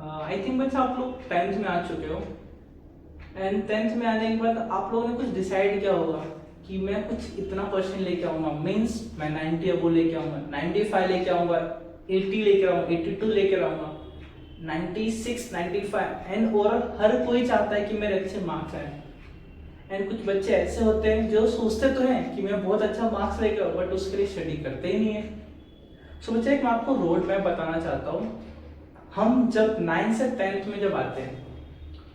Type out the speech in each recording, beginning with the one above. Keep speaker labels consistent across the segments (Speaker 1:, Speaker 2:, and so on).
Speaker 1: I think बच्चा आप लोग 10th में आ चुके हो। एंड 10th में आने के बाद आप लोगों ने कुछ डिसाइड किया होगा कि मैं कुछ इतना परसेंट लेके आऊंगा, मीन्स मैं 90 अबो लेके आऊंगा, 95 लेके आऊंगा, 80 लेके आऊंगा, 82 लेके आऊंगा, 96, 95 एंड ओवरऑल हर कोई चाहता है कि मेरे अच्छे मार्क्स आए। एंड कुछ बच्चे ऐसे होते हैं जो सोचते तो हैं कि मैं बहुत अच्छा मार्क्स लेके आऊँ, बट उसके लिए स्टडी करते ही नहीं है। सो बच्चे एक मैं आपको रोड मैप बताना चाहता हूँ। हम जब 9 से 10th में जब आते हैं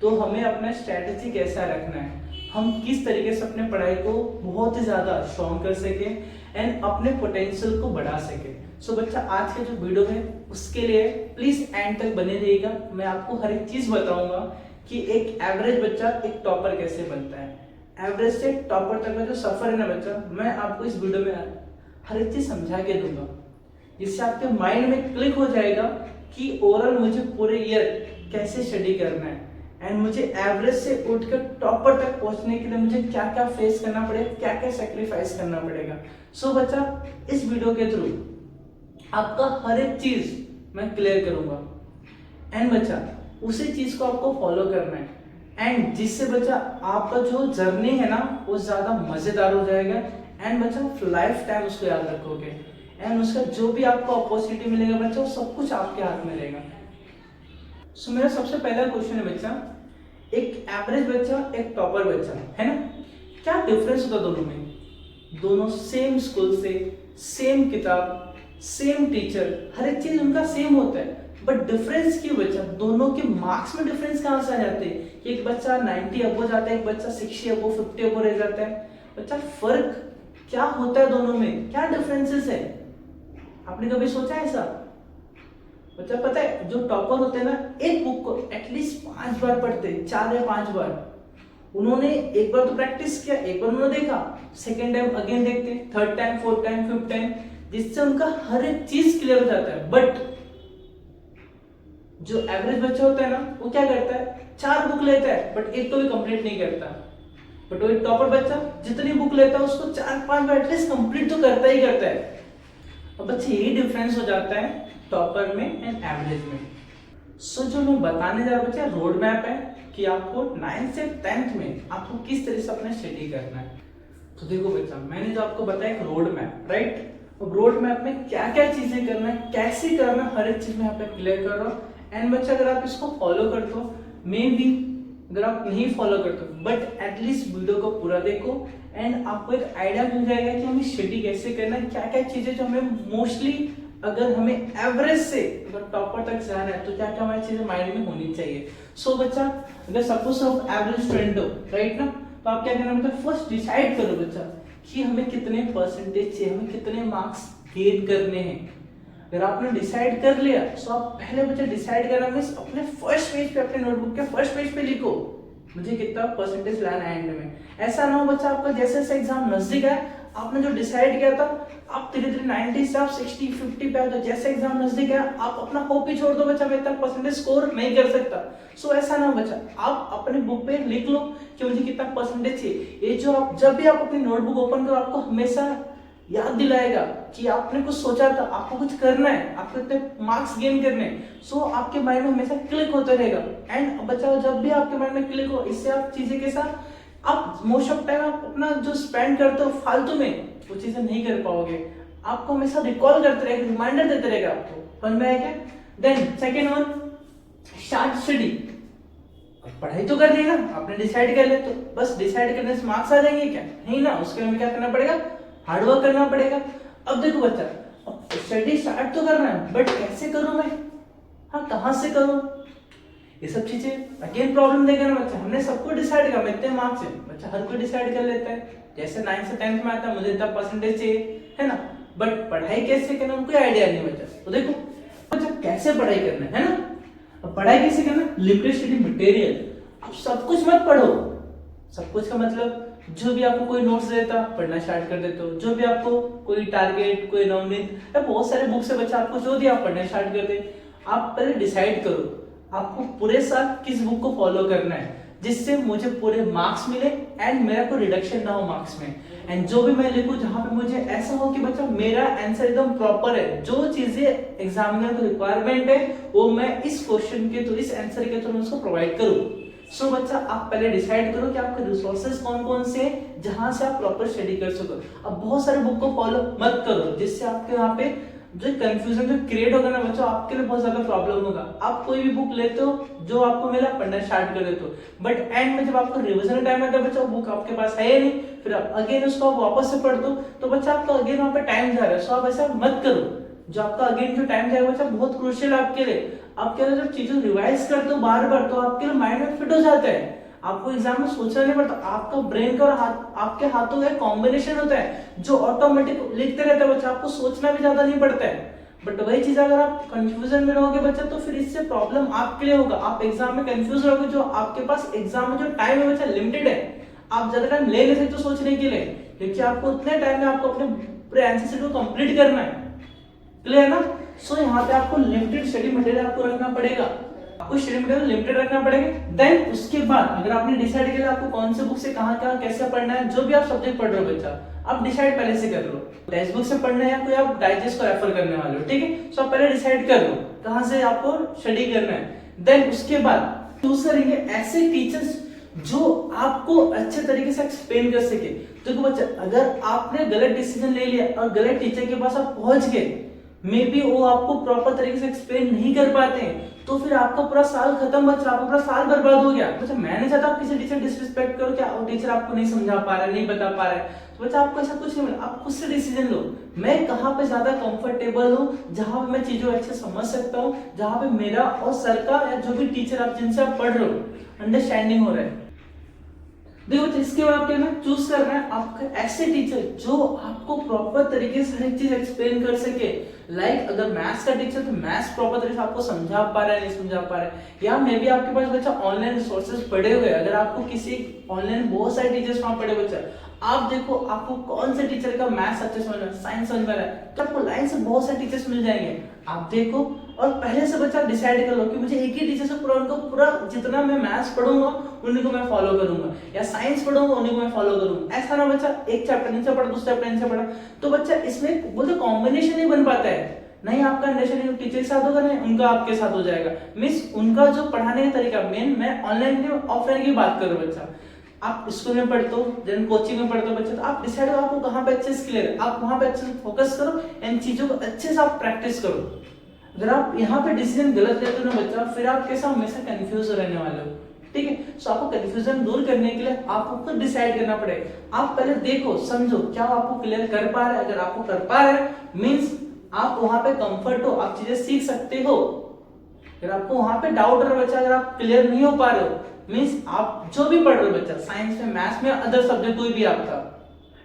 Speaker 1: तो हमें अपना स्ट्रेटजी कैसा रखना है, हम किस तरीके से अपने पढ़ाई को बहुत ही ज़्यादा स्ट्रॉन्ग कर सके एंड अपने पोटेंशियल को बढ़ा सके। सो बच्चा आज का जो वीडियो है उसके लिए प्लीज एंड तक बने रहिएगा। मैं आपको हर एक चीज बताऊंगा कि एक एवरेज बच्चा एक टॉपर कैसे बनता है, एवरेज से टॉपर तक का जो सफर है ना बच्चा, मैं आपको इस वीडियो में हर एक चीज समझा के दूंगा, जिससे आपके माइंड में क्लिक हो जाएगा कि ओवरऑल मुझे पूरे ईयर कैसे स्टडी करना है एंड मुझे एवरेज से उठकर टॉपर तक पहुंचने के लिए मुझे क्या क्या फेस करना पड़ेगा, क्या क्या सेक्रीफाइस करना पड़ेगा। सो बच्चा इस वीडियो के थ्रू आपका हर एक चीज मैं क्लियर करूंगा एंड बच्चा उसी चीज को आपको फॉलो करना है एंड जिससे बच्चा आपका जो जर्नी है ना वो ज्यादा मजेदार हो जाएगा एंड बच्चा लाइफ टाइम उसको याद रखोगे एंड उसका जो भी आपको अपॉर्चुनिटी मिलेगा बच्चा वो सब कुछ आपके हाथ में रहेगा। सो मेरा सबसे पहला क्वेश्चन है बच्चा, एक एवरेज बच्चा एक टॉपर बच्चा है ना, क्या डिफरेंस होता दोनों में? दोनों सेम स्कूल से, सेम किताब, सेम टीचर, हर एक चीज उनका सेम होता है, बट डिफरेंस क्यों बच्चा? दोनों के मार्क्स में डिफरेंस कहां से आ जाते हैं कि एक बच्चा 90 अबो जाता है, एक बच्चा 60 अबो 50 अबो रह जाता है। बच्चा फर्क क्या होता है दोनों में, क्या डिफरेंसेस है? आपने कभी सोचा ऐसा? बच्चा पता है जो टॉपर होते हैं ना, एक बुक को एटलीस्ट 5 बार पढ़ते, 4 या 5 बार। उन्होंने एक बार तो प्रैक्टिस किया, एक बार उन्होंने देखा, सेकेंड टाइम अगेन देखते, third time, fourth time, fifth time, जिससे उनका हर एक चीज क्लियर हो जाता है। बट जो एवरेज बच्चा होता है ना वो क्या करता है, 4 बुक लेता है बट एक तो भी कंप्लीट नहीं करता। बट वो एक टॉपर बच्चा जितनी बुक लेता है उसको 4-5 बार एटलीस्ट कंप्लीट तो करता ही करता है। अब बच्चे यही डिफरेंस हो जाता है टॉपर में एंड एवरेज में। सो जो मैं बताने जा रहा हूँ बच्चा रोड मैप है कि आपको 9 से 10th में आपको किस तरह से अपना स्टडी करना है। तो देखो बच्चा, मैंने जो आपको बताया एक रोड मैप, राइट? अब रोड मैप में क्या क्या चीजें करना है, कैसे करना है, हर एक चीज मैं यहाँ पे क्लियर कर रहा हूँ एंड बच्चा अगर आप इसको फॉलो करते हो, मे बी अगर आप नहीं फॉलो करते हो बट एटलीस्ट वीडियो को पूरा देखो एंड आपको एक आइडिया मिल जाएगा कि हमें स्टडी कैसे करना है, क्या क्या चीजें जो हमें मोस्टली अगर हमें एवरेज से अगर टॉपर तक जाना है तो क्या क्या हमारी चीजें माइंड में होनी चाहिए। सो बच्चा अगर सपोज आप एवरेज स्टूडेंट हो, राइट ना, तो आप क्या करना मतलब फर्स्ट डिसाइड करो बच्चा कि हमें कितने परसेंटेज चाहिए, हमें कितने मार्क्स गेन करने हैं। अगर आपने डिसाइड कर लिया तो आप पहले बच्चा डिसाइड करना मींस अपने फर्स्ट पेज पे, अपने नोटबुक के फर्स्ट पेज पे लिखो मुझे कितना परसेंटेज लाना है एंड में। ऐसा ना हो बच्चा आपका जैसे जैसे एग्जाम नजदीक है, आपने जो डिसाइड किया था आप धीरे धीरे 90 से आप 60, 50 पे आ जाओ, जैसे एग्जाम नजदीक है आप अपना होप ही छोड़ दो बच्चा मैं इतना परसेंटेज स्कोर नहीं कर सकता। सो ऐसा ना हो बच्चा, आप अपने बुक पे लिख लो कि मुझे कितना परसेंटेज चाहिए। ये जो आप जब भी आप अपनी नोटबुक ओपन करो आपको हमेशा याद दिलाएगा कि आपने कुछ सोचा था, आपको कुछ करना है, आपको इतने मार्क्स गेन करने हैं। सो आपके माइंड में हमेशा क्लिक होता रहेगा एंड बच्चा जब भी आपके माइंड में क्लिक हो, इससे आप चीजें के साथ आप मोस्ट ऑफ टाइम आप अपना जो स्पेंड करते हो फालतू में वो चीजें नहीं कर पाओगे। आपको हमेशा रिकॉल करते रहेगा, रिमाइंडर देते रहेगा आपको। समझ में आया क्या? Then second one, start study. पढ़ाई तो कर ली ना, आपने डिसाइड कर लिया, तो बस डिसाइड करने से मार्क्स आ जाएंगे क्या? नहीं ना, उसके लिए क्या करना पड़ेगा, हार्डवर्क करना पड़ेगा। अब देखो बच्चा, अब स्टडी स्टार्ट तो करना है बट कैसे करूं मैं, हाँ कहां से करूं, ये सब चीजें अगेन प्रॉब्लम देगा ना बच्चा। हमने सबको डिसाइड किया इतने मार्क्स है, बच्चा हर कोई डिसाइड कर लेता है, जैसे 9 से 10th में आता है मुझे इतना परसेंटेज चाहिए, है ना, बट पढ़ाई कैसे करना कोई आइडिया नहीं बच्चा। तो देखो बच्चा कैसे पढ़ाई करना है ना, अब पढ़ाई कैसे करना, लिमिटेड स्टडी मटेरियल। अब सब कुछ मत पढ़ो, सब कुछ का मतलब जो भी आपको कोई नोट्स देता पढ़ना स्टार्ट कर देते हो, जो भी आपको कोई टारगेट, कोई नवनीत या बहुत सारे बुक से बच्चा आपको जो दिया आप पढ़ना स्टार्ट कर दे। आप पहले डिसाइड करो आपको पूरे साल किस बुक को फॉलो करना है, जिससे मुझे पूरे मार्क्स मिले एंड मेरा कोई रिडक्शन ना हो मार्क्स में। एंड जो भी मैं लिखूं जहां पे मुझे ऐसा हो कि बच्चा मेरा आंसर एकदम प्रॉपर है, जो चीजें एग्जामिनर को रिक्वायरमेंट है वो मैं इस क्वेश्चन के थ्रू, इस आंसर के थ्रू मैं उसको प्रोवाइड करूं। सो बच्चा आप पहले डिसाइड करो कि आपके रिसोर्सेज कौन कौन से हैं जहां से आप प्रॉपर स्टडी कर सको। अब बहुत सारे बुक को फॉलो मत करो जिससे आपके वहां पे जो कंफ्यूजन जो क्रिएट होगा ना बच्चों, आपके लिए बहुत ज्यादा प्रॉब्लम होगा। आप कोई भी बुक लेते हो जो आपको मिला पढ़ना स्टार्ट कर देते हो, बट एंड में जब आपको रिवीजन टाइम आता है बच्चा वो बुक आपके पास है नहीं, फिर आप अगेन उसको आप वापस से पढ़ दो तो बच्चा आपका अगेन वहां पे टाइम जा रहा है। सो आप ऐसा मत करो। जो आपका अगेन जो टाइम जाएगा बच्चा बहुत क्रूशियल आपके लिए। आप क्या जब चीजें रिवाइज करते हो बार बार तो आपके लिए माइंड में फिट हो जाता है, आपको एग्जाम में सोचना नहीं पड़ता। आपका ब्रेन का और आपके हाथों का कॉम्बिनेशन होता है जो ऑटोमेटिक लिखते रहता है बच्चा, आपको सोचना भी ज्यादा नहीं पड़ता है। बट वही चीज अगर आप कंफ्यूजन में रहोगे बच्चा तो फिर इससे प्रॉब्लम आपके लिए होगा। आप एग्जाम में कंफ्यूज रहोगे, जो आपके पास एग्जाम में जो टाइम है बच्चा लिमिटेड है, आप ज्यादा टाइम ले नहीं सकते सोचने के लिए, क्योंकि आपको उतने टाइम में आपको अपने पूरे आंसर शीट को कंप्लीट करना है। क्लियर ना? सो यहाँ पे आपको लिमिटेड स्टडी मटेरियल आपको रखना पड़ेगा, आपको स्टडी मटेरियल लिमिटेड रखना पड़ेगा। देन उसके बाद अगर आपने डिसाइड किया आपको कौन से बुक से कहाँ कैसे पढ़ना है, जो भी आप सब्जेक्ट पढ़ रहे हो बच्चा आप डिसाइड पहले से कर लो, टेक्स्ट बुक से पढ़ना है या कोई आप डाइजेस्ट को रेफर करने वाले हो, ठीक है। सो आप पहले डिसाइड कर लो कहाँ से आपको स्टडी करना है। देन उसके बाद चूज करेंगे ऐसे टीचर्स जो आपको अच्छे तरीके से एक्सप्लेन कर सके। देखो बच्चा अगर आपने गलत डिसीजन ले लिया और गलत टीचर के पास आप पहुंच गए, मे बी वो आपको प्रॉपर तरीके से एक्सप्लेन नहीं कर पाते हैं, तो फिर आपका पूरा साल खत्म बच्चा, आपका पूरा साल बर्बाद हो गया। बच्चा मैं नहीं चाहता आप किसी टीचर डिसरिस्पेक्ट करो, क्या वो टीचर आपको नहीं समझा पा रहा है, नहीं बता पा रहा है, तो बच्चा आपको ऐसा कुछ नहीं मिला। आप खुद से डिसीजन लो, मैं कहाँ पे ज्यादा कंफर्टेबल हूँ, जहां पे मैं चीजों अच्छे समझ सकता हूँ, जहां पे मेरा और सर का या जो भी टीचर आप जिनसे आप पढ़ रहे हो अंडरस्टैंडिंग हो रहा है। देखो इसके बाद क्या ना चूज करना है आपका ऐसे टीचर जो आपको प्रॉपर तरीके से हर एक चीज एक्सप्लेन कर सके। लाइक अगर मैथ्स का टीचर तो मैथ्स प्रॉपर तरीके से आपको समझा पा रहा है, नहीं समझा पा रहा है, या मे बी आपके पास बच्चा ऑनलाइन रिसोर्सेज पड़े हुए, अगर आपको किसी ऑनलाइन बहुत सारे टीचर्स वहां पड़े बच्चा, आप देखो आपको कौन से टीचर का मैथ्स अच्छे समझ में, साइंस समझ में है, तो आपको लाइन से बहुत सारे टीचर्स मिल जाएंगे। आप देखो और पहले से बच्चा डिसाइड कर लो कि मुझे एक ही टीचर से पूरा उनको पूरा जितना मैं मैथ्स पढ़ूंगा उन्हीं को मैं फॉलो करूंगा, या साइंस पढ़ूंगा उन्हीं को मैं फॉलो करूंगा। ऐसा ना बच्चा एक चैप्टर नीचे पढ़ा दूसरा चैप्टर नीचे पढ़ा, तो बच्चा इसमें बोलते कॉम्बिनेशन नहीं बन पाता है। नहीं आपका अंडरस्टैंडिंग टीचर के साथ होगा, नहीं उनका आपके साथ हो जाएगा। मींस उनका जो पढ़ाने का तरीका, मेन मैं ऑनलाइन की ऑफलाइन की बात करूं बच्चा, आप स्कूल में पढ़ते हो देन कोचिंग में पढ़ते हो बच्चा, तो आप डिसाइड करो आपको कहां पे अच्छे से क्लियर है, आप वहां पे अच्छे से फोकस करो, इन चीजों को अच्छे से आप प्रैक्टिस करो। अगर आप यहाँ पे डिसीजन गलत लेते हो ना बच्चा, फिर आप कैसा हमेशा कंफ्यूज रहने वाले हो, ठीक है। सो आपको कंफ्यूजन दूर करने के लिए आपको खुद डिसाइड करना पड़ेगा। आप पहले देखो समझो क्या आपको क्लियर कर पा रहे हैं, अगर आपको कर पा रहे हैं मींस आप वहां पे कंफर्ट हो, आप चीजें सीख सकते हो। अगर आपको वहां पे डाउट है बच्चा, अगर आप क्लियर नहीं हो पा रहे हो मींस आप जो भी पढ़ रहे हो बच्चा, साइंस में, मैथ्स में, अदर सब्जेक्ट कोई भी आपका,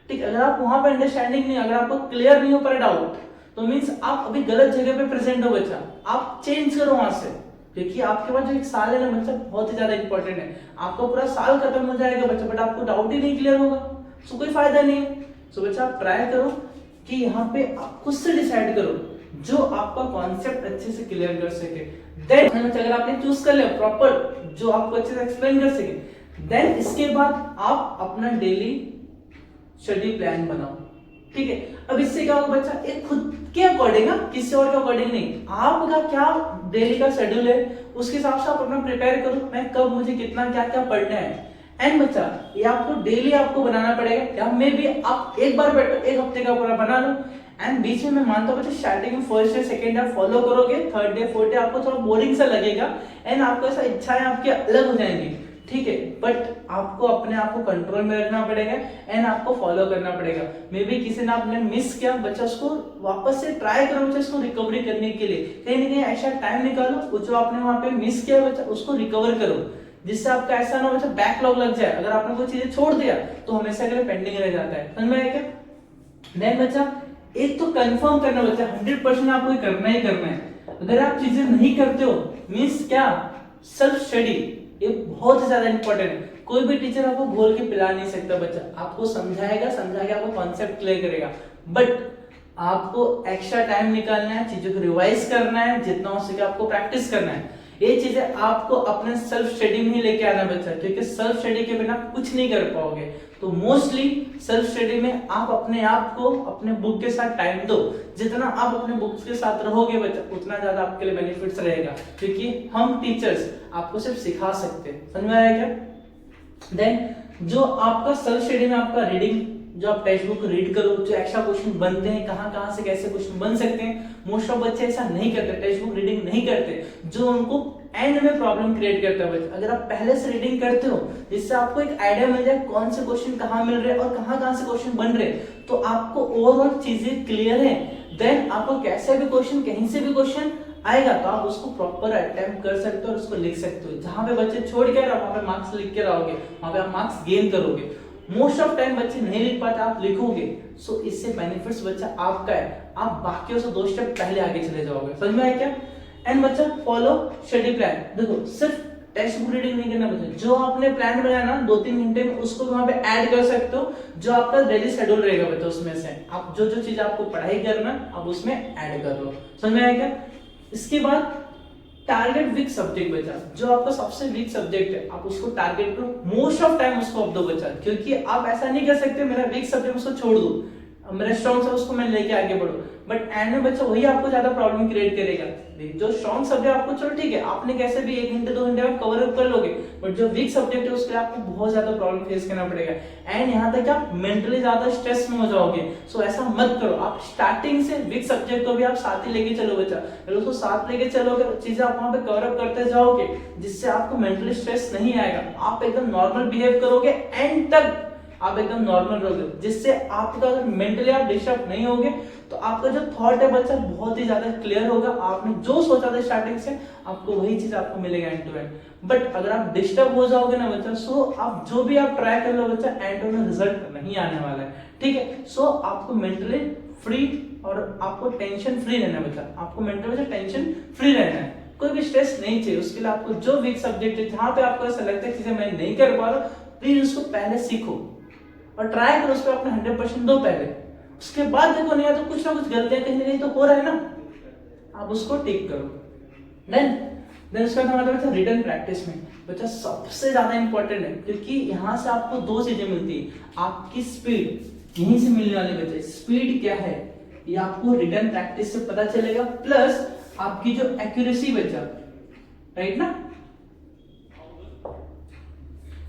Speaker 1: ठीक, अगर आप वहां पे अंडरस्टैंडिंग नहीं, अगर आपको क्लियर नहीं हो पा रहा डाउट, तो मींस आप अभी गलत जगह पे प्रेजेंट हो बच्चा, आप चेंज करो वहां से। क्योंकि आपके पास जो एक साल है ना बच्चा बहुत ही ज्यादा इंपॉर्टेंट है, आपका पूरा साल खत्म हो जाएगा बच्चा बट आपको डाउट ही नहीं क्लियर होगा, सो कोई फायदा नहीं है। सो बच्चा आप ट्राई करो कि यहाँ पे आप खुद से डिसाइड करो जो आपका कॉन्सेप्ट अच्छे से क्लियर कर सके। देन अगर आपने चूज कर लिया प्रॉपर जो आपको अच्छे से एक्सप्लेन कर सके, देन इसके बाद आप अपना डेली स्टडी प्लान बनाओ, ठीक है। अब इससे क्या होगा बच्चा, एक खुद के अकॉर्डिंग, किसी और के अकॉर्डिंग नहीं, आपका क्या डेली का शेड्यूल है उसके हिसाब से आप अपना प्रिपेयर करो, मैं कब मुझे कितना क्या क्या पढ़ना है। एंड बच्चा ये आपको डेली आपको बनाना पड़ेगा, या मे बी आप एक बार बैठो एक हफ्ते का पूरा बना लो, एंड बीच में मैं मानता हूँ बच्चा स्टार्टिंग में first day second day follow करोगे, थर्ड डे फोर्थ डे आपको थोड़ा बोरिंग सा लगेगा एंड आपको ऐसा इच्छाएं आपकी अलग हो जाएंगी, ठीक है। बट आपको अपने आप को कंट्रोल में रखना पड़ेगा एंड आपको फॉलो करना पड़ेगा। मे बी किसी ने आपने मिस किया बच्चा, उसको वापस से ट्राई करो बच्चा, उसको रिकवरी करने के लिए कहीं ना कहीं ऐसा टाइम निकालो जो आपने वहां पे मिस किया बच्चा उसको रिकवर करो, जिससे आपका ऐसा ना बच्चा बैकलॉग लग जाए। अगर आपने कोई चीजें छोड़ दिया तो हमेशा के लिए पेंडिंग रह जाता है, समझ में आया क्या? देन बच्चा एक तो कंफर्म करना बच्चा 100% आपको करना ही करना है। अगर आप चीजें नहीं करते हो मींस क्या, सेल्फ स्टडी ये बहुत ज्यादा इंपॉर्टेंट है। कोई भी टीचर आपको घोल के पिला नहीं सकता बच्चा, आपको समझाएगा, समझा के आपको कॉन्सेप्ट क्लियर करेगा, बट आपको एक्स्ट्रा टाइम निकालना है, चीजों को रिवाइज करना है, जितना हो सके आपको प्रैक्टिस करना है। ये चीजें आपको अपने सेल्फ स्टडी में ही लेके आना बच्चा, क्योंकि सेल्फ स्टडी के बिना कुछ नहीं कर पाओगे। तो मोस्टली सेल्फ स्टडी में आप अपने आप को अपने बुक के साथ टाइम दो। जितना आप अपने बुक्स के साथ रहोगे बच्चा, उतना ज्यादा आपके लिए बेनिफिट्स रहेगा, क्योंकि हम टीचर्स आपको सिर्फ सिखा सकते हैं। समझ में आया क्या? देन जो आपका सेल्फ स्टडी में आपका रीडिंग, जो आप टेक्स्ट बुक रीड करो, जो एक्स्ट्रा क्वेश्चन बनते हैं, कहां से कैसे क्वेश्चन बन सकते हैं, मोस्ट ऑफ बच्चे ऐसा नहीं करते, टेक्स्ट बुक रीडिंग नहीं करते, जो उनको एंड में प्रॉब्लम क्रिएट करता है बच्चा। अगर आप पहले से रीडिंग करते हो, जिससे आपको एक आइडिया मिल जाए कौन से क्वेश्चन कहां मिल रहे हैं और कहां से क्वेश्चन बन रहे हैं, तो आपको ओवरऑल चीजें क्लियर है। देन आपको कैसे भी क्वेश्चन, कहीं से भी क्वेश्चन आएगा तो आप उसको प्रॉपर अटेम्प्ट कर सकते हो और उसको लिख सकते हो। जहां पे बच्चे छोड़ के रहो, वहां पे मार्क्स लिख के रहोगे, वहां पे आप मार्क्स गेन करोगे। मोस्ट ऑफ टाइम बच्चे नहीं लिख पाते, आप लिखोगे, सो इससे बेनिफिट्स बच्चा आपका है, आप बाकियों से 2 स्टेप पहले आगे चले जाओगे। समझ में आया क्या? एंड बच्चा फॉलो स्टडी प्लान। देखो सिर्फ टेक्स्ट बुक रीडिंग नहीं करना बच्चा, जो आपने प्लान बनाया ना 2-3 घंटे में, उसको वहां पे ऐड कर सकते हो, जो आपका डेली शेड्यूल रहेगा बच्चा, उसमें से आप जो चीज आपको पढ़ाई करना आप उसमें ऐड कर लो। समझ में आया क्या? इसके बाद टारगेट वीक सब्जेक्ट बचा, जो आपका सबसे वीक सब्जेक्ट है आप उसको टारगेट करो। मोस्ट ऑफ टाइम उसको आप दो बचा, क्योंकि आप ऐसा नहीं कर सकते मेरा वीक सब्जेक्ट उसको छोड़ दो, मेरा स्ट्रॉन्ग है उसको मैं लेके आगे बढ़ो, बट एंड में बच्चा वही आपको ज्यादा प्रॉब्लम क्रिएट करेगा। जो स्ट्रॉन्ग सब्जेक्ट आपको चलो ठीक है, आपने कैसे भी 1 घंटे 2 घंटे में कवर अप कर लोगे, बट जो वीक सब्जेक्ट है उसके लिए आपको बहुत ज्यादा प्रॉब्लम फेस करना पड़ेगा, एंड यहाँ तक आप मेंटली ज्यादा स्ट्रेस में हो जाओगे। सो ऐसा मत करो, आप स्टार्टिंग से वीक सब्जेक्ट को भी आप साथ ही लेके चलो बच्चा, फिर उसको साथ लेके चलोगे, चीजें आप वहां पे कवर अप करते जाओगे, जिससे आपको मेंटली स्ट्रेस नहीं आएगा, आप एकदम नॉर्मल बिहेव करोगे, एंड तक आप एकदम नॉर्मल रहोगे, जिससे आपका अगर मेंटली आप डिस्टर्ब नहीं होगे तो आपका जो थॉट है बच्चा बहुत ही ज्यादा क्लियर होगा। आपने जो सोचा था स्टार्टिंग से, आपको वही चीज आपको मिलेगा एंड टू एंड। बट अगर आप डिस्टर्ब हो जाओगे ना बच्चा, सो आप जो भी आप ट्राई कर लो बच्चा, एंड में रिजल्ट नहीं आने वाला है। ठीक है, सो आपको मेंटली फ्री और आपको टेंशन फ्री रहना है बच्चा, आपको मेंटली टेंशन फ्री रहना है, कोई भी स्ट्रेस नहीं चाहिए। उसके लिए आपको जो वीक सब्जेक्ट है, जहां पे आपको ऐसा लगता है चीजें मैं नहीं कर पा रहा, प्लीज उसको पहले सीखो और ट्राई करो, उस पर अपना 100% दो पहले। उसके बाद देखो नहीं तो कुछ ना कुछ गलतियां कहीं ना कहीं तो हो रहा है ना, आप उसको ठीक करो। देन उसका हमारा बच्चा रिटन प्रैक्टिस में बच्चा सबसे ज्यादा इंपॉर्टेंट है, क्योंकि यहाँ से आपको 2 चीजें मिलती है, आपकी स्पीड यहीं से मिलने वाली बच्चे, स्पीड क्या है ये आपको रिटन प्रैक्टिस से पता चलेगा, प्लस आपकी जो एक्यूरेसी बच्चा, राइट ना,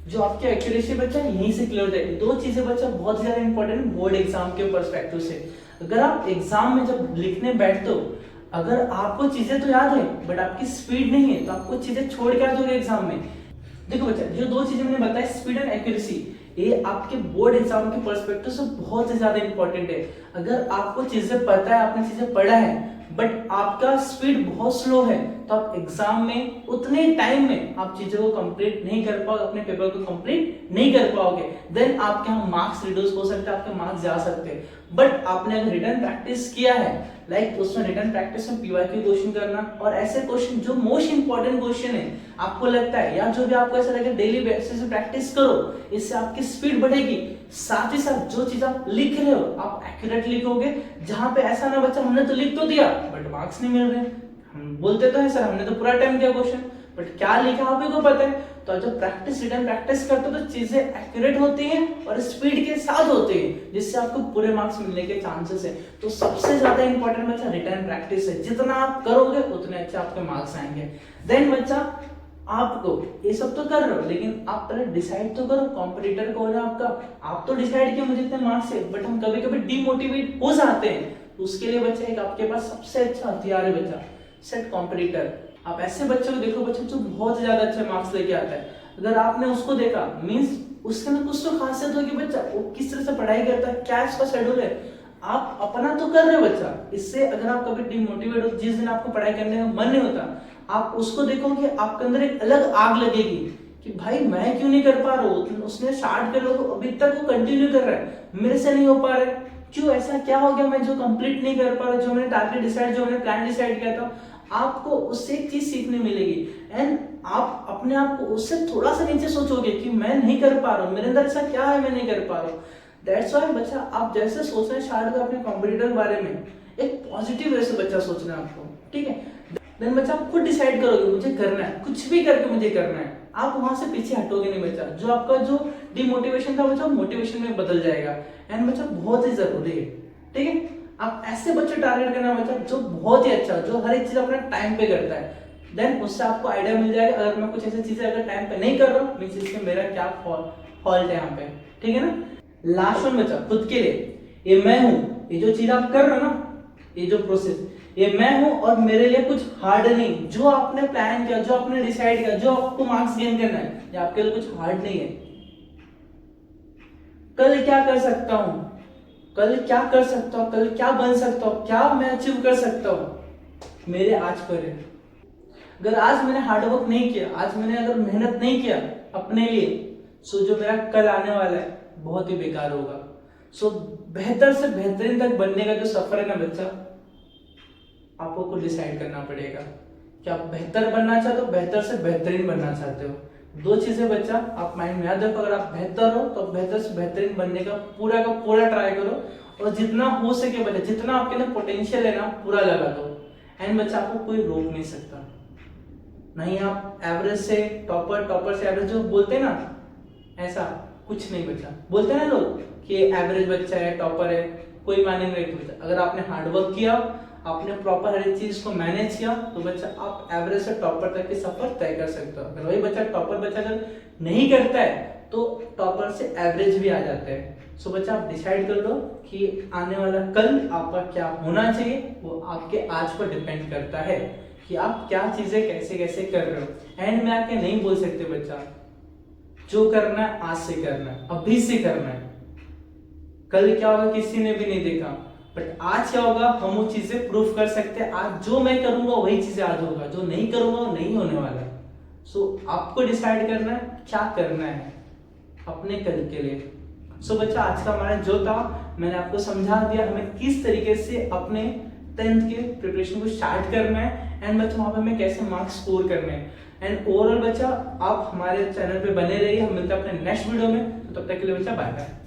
Speaker 1: जो आपकी एक्यूरेसी बच्चा यहीं से क्लियर हो जाएगी। 2 चीजें बच्चा बहुत ज्यादा इंपॉर्टेंट बोर्ड एग्जाम के पर्सपेक्टिव से। अगर आप एग्जाम में जब लिखने बैठते हो, अगर आपको चीजें तो याद है बट आपकी स्पीड नहीं है, तो आपको चीजें छोड़ के आ जाओगे एग्जाम में। देखो बच्चा, जो 2 चीजें मैंने बताई, स्पीड एंड एक्यूरेसी, ये आपके बोर्ड एग्जाम के पर्सपेक्टिव से बहुत ज्यादा इंपॉर्टेंट है। अगर आपको चीजें पता है, आपने चीजें पढ़ा है, बट आपका स्पीड बहुत स्लो है, तो आप एग्जाम में उतने टाइम में आप चीजों को कंप्लीट नहीं कर पाओगे, अपने पेपर को कंप्लीट नहीं कर पाओगे। देन आपके यहाँ मार्क्स रिड्यूस हो सकते हैं, आपके मार्क्स जा सकते हैं। बट आपने अगर रिटन प्रैक्टिस किया है, लाइक उसमें रिटन प्रैक्टिस में पीवाईक्यू क्वेश्चन करना और ऐसे क्वेश्चन जो मोस्ट इंपॉर्टेंट क्वेश्चन है आपको लगता है, या जो भी आपको ऐसा लगे डेली बेसिस पे प्रैक्टिस करो, इससे आपकी स्पीड बढ़ेगी। साथ ही साथ जो चीज आप लिख रहे हो आप एक्यूरेट लिखोगे, जहां पे ऐसा ना बच्चा हमने तो लिख तो दिया बट मार्क्स नहीं मिल रहे, हम बोलते तो है सर हमने तो पूरा टाइम दिया क्वेश्चन, बट क्या लिखा आप ही को पता है। तो जब प्रैक्टिस रिटन प्रैक्टिस करते हो तो चीजें एक्यूरेट होती हैं और स्पीड के साथ होती है, जिससे आपको पूरे मार्क्स मिलने के चांसेस है। तो सबसे ज्यादा इंपॉर्टेंट बच्चा रिटन प्रैक्टिस है, जितना आप करोगे उतने अच्छे आपके मार्क्स आएंगे। देन बच्चा आपको ये सब तो कर रहे हो, लेकिन आप पहले डिसाइड तो करो कॉम्पिटिटर कौन है आपका। आप तो डिसाइड किया मुझे इतने मार्क्स है, बट हम कभी कभी डिमोटिवेट हो जाते हैं। तो उसके लिए बच्चा एक आपके पास सबसे अच्छा हथियार है बच्चा, सेट कॉम्पिटिटर। आप ऐसे बच्चों को देखो बच्चा जो बहुत ज्यादा अच्छे मार्क्स लेके आता है, अगर आपने उसको देखा मींस उसके अंदर कुछ तो खासियत होगी बच्चा, वो किस तरह से पढ़ाई करता है, क्या इसका शेड्यूल है। आप अपना तो कर रहे हो बच्चा, इससे अगर आप कभी डिमोटिवेट हो, जिस दिन आपको पढ़ाई करने का मन नहीं होता, आप उसको देखोगे आपके अंदर एक अलग आग लगेगी कि भाई मैं क्यों नहीं कर पा रहा हूँ। उसने स्टार्ट कर लो, अभी तक वो कंटिन्यू कर रहा है, मेरे से नहीं हो पा रहा है, क्यों ऐसा क्या हो गया, मैं जो कंप्लीट नहीं कर पा रहा, जो मैंने टारगेट डिसाइड, जो मैंने प्लान डिसाइड किया था। आपको उससे एक चीज सीखने मिलेगी, एंड आप अपने आप को उससे थोड़ा सा नीचे सोचोगे कि मैं नहीं कर पा रहा हूँ, मेरे अंदर ऐसा क्या है मैं नहीं कर पा रहा हूँ। दैट्स व्हाई बच्चा आप जैसे सोचना स्टार्ट करो अपने कॉम्पिटिटर के बारे में, एक पॉजिटिव वे से बच्चा सोचना है आपको, ठीक है। देन बच्चा आप खुद डिसाइड करोगे मुझे करना है, कुछ भी करके मुझे करना है, आप वहां से पीछे हटोगे नहीं बच्चा। जो आपका जो डिमोटिवेशन था बच्चा मोटिवेशन में बदल जाएगा। एंड बच्चा बहुत ही जरूरी है, ठीक है, आप ऐसे बच्चे टारगेट करना बच्चा जो बहुत ही अच्छा, जो हर एक चीज अपना टाइम पे करता है। देन उससे आपको आइडिया मिल जाएगा अगर मैं कुछ ऐसी चीजें अगर टाइम पे नहीं कर रहा हूँ मींस इसमें मेरा क्या फॉल्ट है यहाँ पे, ठीक है ना। लास्ट वन बच्चा खुद के लिए, ये मैं हूँ, ये जो चीज आप कर रहे हो ना, ये जो प्रोसेस, ये मैं हूं और मेरे लिए कुछ हार्ड नहीं। जो आपने प्लान किया, जो आपने डिसाइड किया, जो आपको मार्क्स गेन करना है, ये आपके लिए कुछ हार्ड नहीं है। कल क्या कर सकता हूं, कल क्या कर सकता हूं, कल क्या बन सकता हूं, क्या मैं अचीव कर सकता हूं, मेरे आज पर है। अगर आज मैंने हार्डवर्क नहीं किया, आज मैंने अगर मेहनत नहीं किया अपने लिए, सो जो मेरा कल आने वाला है बहुत ही बेकार होगा। सो बेहतर से बेहतरीन तक बनने का जो सफर है ना बच्चा, आपको खुद डिसाइड करना पड़ेगा कि आप बेहतर बनना चाहते हो, बेहतर से बेहतरीन बनना चाहते हो। दो चीजें बच्चा आप माइंड में याद रखो, अगर आप बेहतर हो तो बेहतर से बेहतरीन बनने का पूरा ट्राई करो और जितना हो सके बच्चा, जितना आपके अंदर पोटेंशियल है ना पूरा लगा दो। एंड बच्चा आपको कोई रोक नहीं सकता। नहीं आप एवरेज से टॉपर, टॉपर से एवरेज जो बोलते हैं ना, ऐसा कुछ नहीं बच्चा। बोलते हैं ना लोग कि एवरेज बच्चा है, टॉपर है, कोई माने नहीं बच्चा। अगर आपने हार्डवर्क किया, आपने प्रॉपर हर एक चीज को मैनेज किया तो बच्चा आप एवरेज से टॉपर तक के सफर तय कर सकते हो। अगर वही बच्चा टॉपर बच्चा अगर नहीं करता है तो टॉपर से एवरेज भी आ जाता है। सो बच्चा आप डिसाइड कर लो कि आने वाला कल आपका क्या होना चाहिए, वो आपके आज पर डिपेंड करता है कि आप क्या चीजें कैसे कैसे कर रहे हो। एंड में आके नहीं बोल सकते बच्चा जो करना है आज से करना है, अभी से करना है। कल क्या होगा किसी ने भी नहीं देखा, बट आज क्या होगा हम वो चीजें प्रूफ कर सकते हैं। आज जो मैं करूंगा वही चीजें आज होगा, जो नहीं करूंगा वो नहीं होने वाला। सो आपको डिसाइड करना है क्या करना है अपने कल के लिए। सो बच्चा आज का हमारा जो था मैंने आपको समझा दिया हमें किस तरीके से अपने 10th के प्रिपरेशन को स्टार्ट करना है एंड बच्चा वहां पे हमें कैसे मार्क्स स्कोर करने हैं। एंड ओवरऑल बच्चा आप हमारे चैनल पे बने रहिए, हम मिलते हैं अपने नेक्स्ट वीडियो में। तो तब तक के लिए बच्चा बाय बाय।